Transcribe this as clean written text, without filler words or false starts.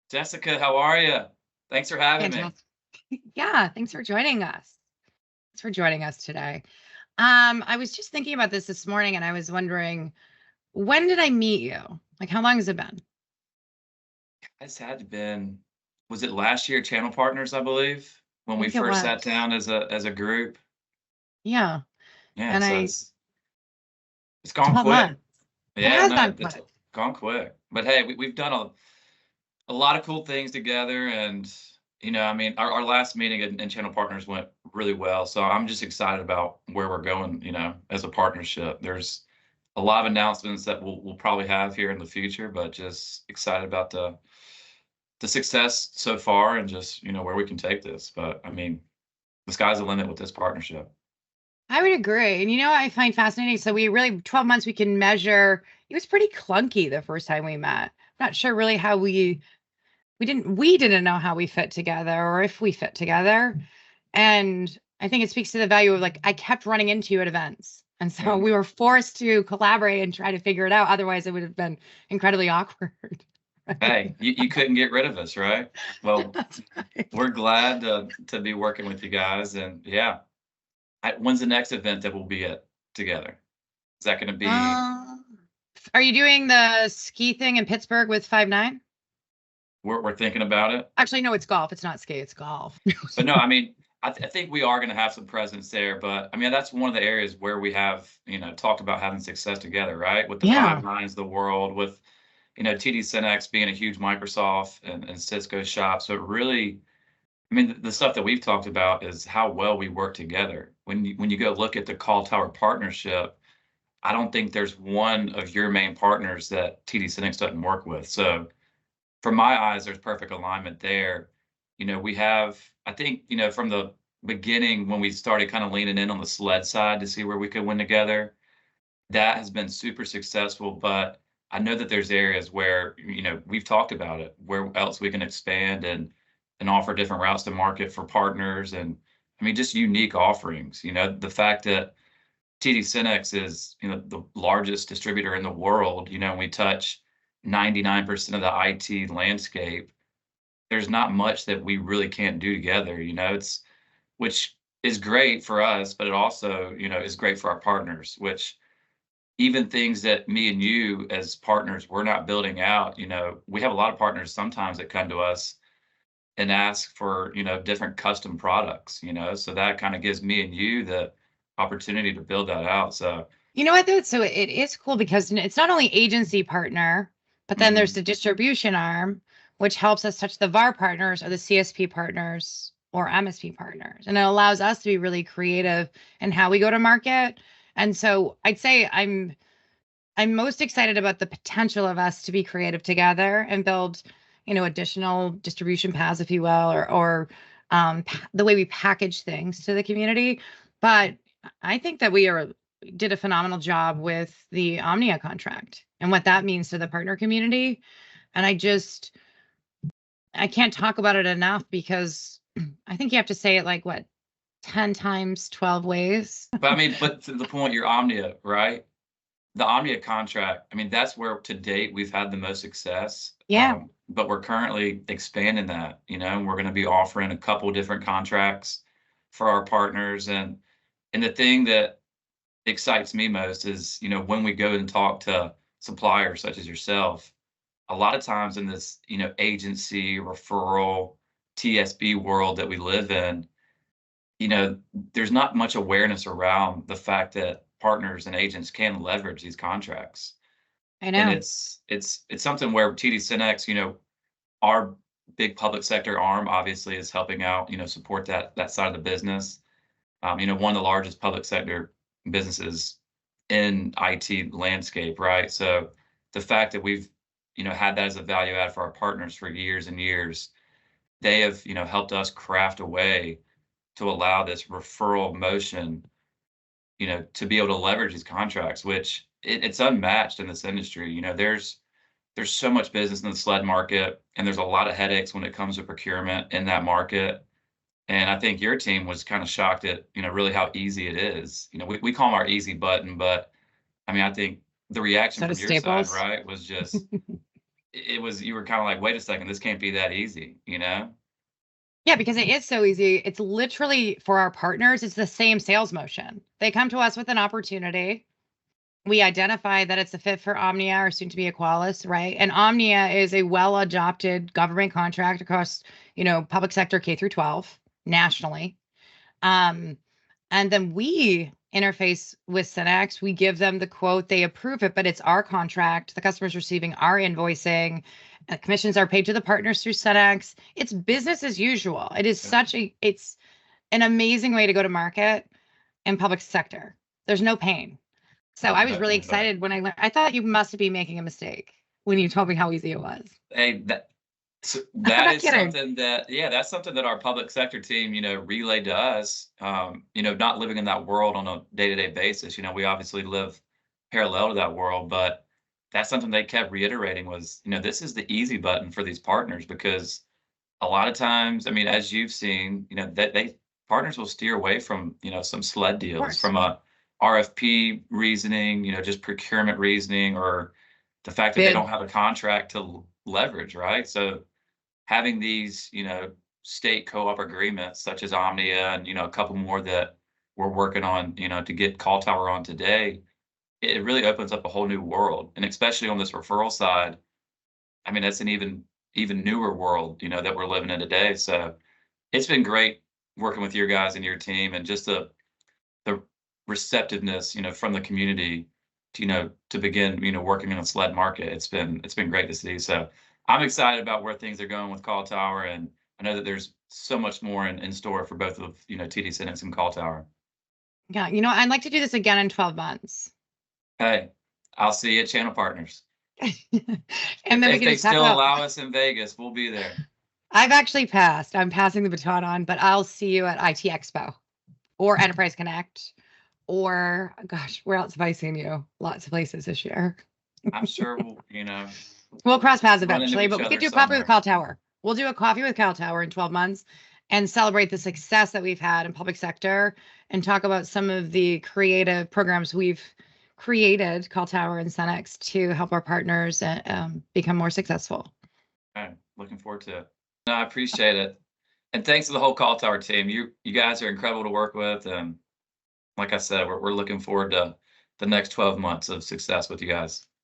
Jessica, how are you? Thanks for having me. Fantastic. Yeah, thanks for joining us. Thanks for joining us today. I was just thinking about this morning and I was wondering, when did I meet you? Like, how long has it been? It's had to been, was it last year, Channel Partners, I believe, when I we think it first sat was. down as a group. Yeah. Yeah, And so I, it's gone 12 quick. months. It Yeah, has no, gone it's quick. gone quick. But hey, we've done a lot of cool things together, and I mean, our last meeting in Channel Partners went really well. So I'm just excited about where we're going. As a partnership. There's a lot of announcements that we'll probably have here in the future, but just excited about the success so far and just where we can take this. But I mean, the sky's the limit with this partnership. I would agree. And what I find fascinating? So we really, 12 months, we can measure. It was pretty clunky the first time we met. Not sure really how we didn't know how we fit together or if we fit together. And I think it speaks to the value of, like, I kept running into you at events. And so Mhm. we were forced to collaborate and try to figure it out. Otherwise, it would have been incredibly awkward. Hey, Right. you couldn't get rid of us, right? Well, That's right. we're glad to be working with you guys, and yeah, when's the next event that we'll be at together? Is that going to be? Um, are you doing the ski thing in Pittsburgh with 5 9? We're thinking about it. Actually, no, it's golf. It's not ski, it's golf. But no, I mean, I think we are going to have some presence there. But I mean, that's one of the areas where we have, talked about having success together, right? With the Yeah. five nines of the world, with, TD SYNNEX being a huge Microsoft and Cisco shop. So it really, I mean, the stuff that we've talked about is how well we work together. When you go look at the Call Tower partnership, I don't think there's one of your main partners that TD SYNNEX doesn't work with. So from my eyes, there's perfect alignment there. We have, I think, from the beginning when we started kind of leaning in on the SLED side to see where we could win together, that has been super successful. But I know that there's areas where, we've talked about it, where else we can expand and offer different routes to market for partners. And I mean, just unique offerings. The fact that TD SYNNEX is, the largest distributor in the world, and we touch 99% of the IT landscape. There's not much that we really can't do together, it's which is great for us, but it also, is great for our partners, which even things that me and you as partners we're not building out, we have a lot of partners sometimes that come to us and ask for, different custom products, so that kind of gives me and you the opportunity to build that out. So, You know what though? So it is cool because it's not only agency partner, but then there's mhm. the distribution arm, which helps us touch the VAR partners or the CSP partners or MSP partners. And it allows us to be really creative in how we go to market. And so I'd say I'm most excited about the potential of us to be creative together and build, additional distribution paths, if you will, or the way we package things to the community. But I think that did a phenomenal job with the Omnia contract and what that means to the partner community. And I can't talk about it enough because I think you have to say it like what, 10 times 12 ways. But I mean, but to the point, your Omnia, right? The Omnia contract, I mean, that's where to date we've had the most success. Yeah. But we're currently expanding that, and we're going to be offering a couple different contracts for our partners. And the thing that excites me most is, when we go and talk to suppliers such as yourself, a lot of times in this, agency, referral, TSB world that we live in, you know, there's not much awareness around the fact that partners and agents can leverage these contracts. I And know. it's something where TD SYNNEX, our big public sector arm obviously is helping out, support that side of the business. One of the largest public sector businesses in IT landscape, right? So the fact that we've, had that as a value add for our partners for years and years, they have, helped us craft a way to allow this referral motion, to be able to leverage these contracts, which it's unmatched in this industry. There's so much business in the SLED market, and there's a lot of headaches when it comes to procurement in that market. And I think your team was kind of shocked at, really how easy it is. We call them our easy button, but I mean, I think the reaction So from does your side, Staples. right, was just it was, you were kind of like, wait a second, this can't be that easy, you know? Yeah, because it is so easy. It's literally for our partners, it's the same sales motion. They come to us with an opportunity. We identify that it's a fit for Omnia or soon to be Equalis, right? And Omnia is a well-adopted government contract across, public sector K through 12 nationally. And then we interface with SYNNEX. We give them the quote, they approve it, but it's our contract. The customer's receiving our invoicing. Commissions are paid to the partners through SYNNEX. It's business as usual. It's an amazing way to go to market in public sector. There's no pain. So I was really excited when I learned. I thought you must be making a mistake when you told me how easy it was. Hey, so that is something that, yeah, that's something that our public sector team, relayed to us. Not living in that world on a day-to-day basis. We obviously live parallel to that world, but that's something they kept reiterating was, this is the easy button for these partners, because a lot of times, I mean, as you've seen, that partners will steer away from, some SLED deals from a RFP reasoning, just procurement reasoning, or the fact that they don't have a contract to leverage, right? So having these, state co-op agreements such as Omnia and, a couple more that we're working on, to get CallTower on today, it really opens up a whole new world. And especially on this referral side, I mean, that's an even newer world, that we're living in today. So it's been great working with your guys and your team, and just the receptiveness, from the community to, to begin, working in the SLED market. It's been great to see. So I'm excited about where things are going with CallTower, and I know that there's so much more in store for both of, TD SYNNEX and CallTower. Yeah, I'd like to do this again in 12 months. Hey, I'll see you at Channel Partners. And then if they still allow us in Vegas, we'll be there. I've actually passed. I'm passing the baton on, but I'll see you at IT Expo or Enterprise Connect, or gosh, where else have I seen you? Lots of places this year. I'm sure we'll cross paths eventually, but we could do coffee with CallTower. We'll do a coffee with CallTower in 12 months and celebrate the success that we've had in public sector, and talk about some of the creative programs we've created, CallTower and SYNNEX, to help our partners become more successful. Okay, looking forward to it. No, I appreciate it. And thanks to the whole CallTower team. You guys are incredible to work with. And like I said, we're looking forward to the next 12 months of success with you guys.